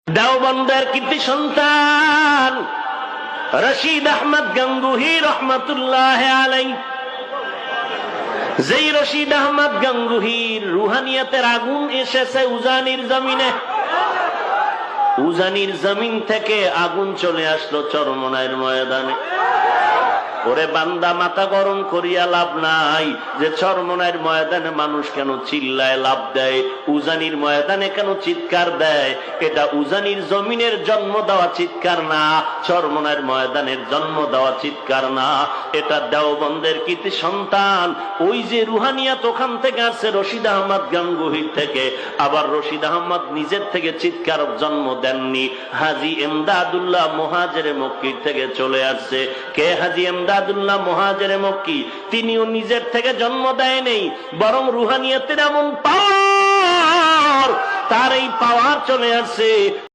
দেওবন্দের কৃতি সন্তান রশিদ আহমদ গঙ্গুহি রহমতুল্লাহ আলাই। যেই রশিদ আহমদ গঙ্গুহির রুহানিয়াতের আগুন এসেছে উজানির জমিনে, উজানির জমিন থেকে আগুন চলে আসলো চরমনাইয়ের ময়দানে। ওরে বান্দা, মাথা গরম করিয়া লাভ নাই যে চরমনাইয়ের ময়দানে মানুষ কেন চিল্লায় লাভ দেয়, উজানির ময়দানে কেন চিৎকার দেয়। এটা উজানির জমিনের জন্ম দেওয়া চিৎকার না, চরমনাইয়ের ময়দানের জন্ম দেওয়া চিৎকার না। এটা দেওবন্দের কৃতি সন্তান, ওই যে রুহানিয়াত ওখান থেকে আসছে রশিদ আহমদ গঙ্গুহির থেকে। আবার রশিদ আহমদ নিজের থেকে চিৎকার জন্ম দেননি, হাজী এমদাদুল্লাহ মুহাজিরে মক্কির থেকে চলে আসছে। কে হাজী এমদাদুল্লাহ মুহাজিরে মক্কি? তিনিও নিজের থেকে জন্ম দেয় নেই, বরং রুহানিয়াতের এমন পাওয়ার, তার এই পাওয়ার চলে আসছে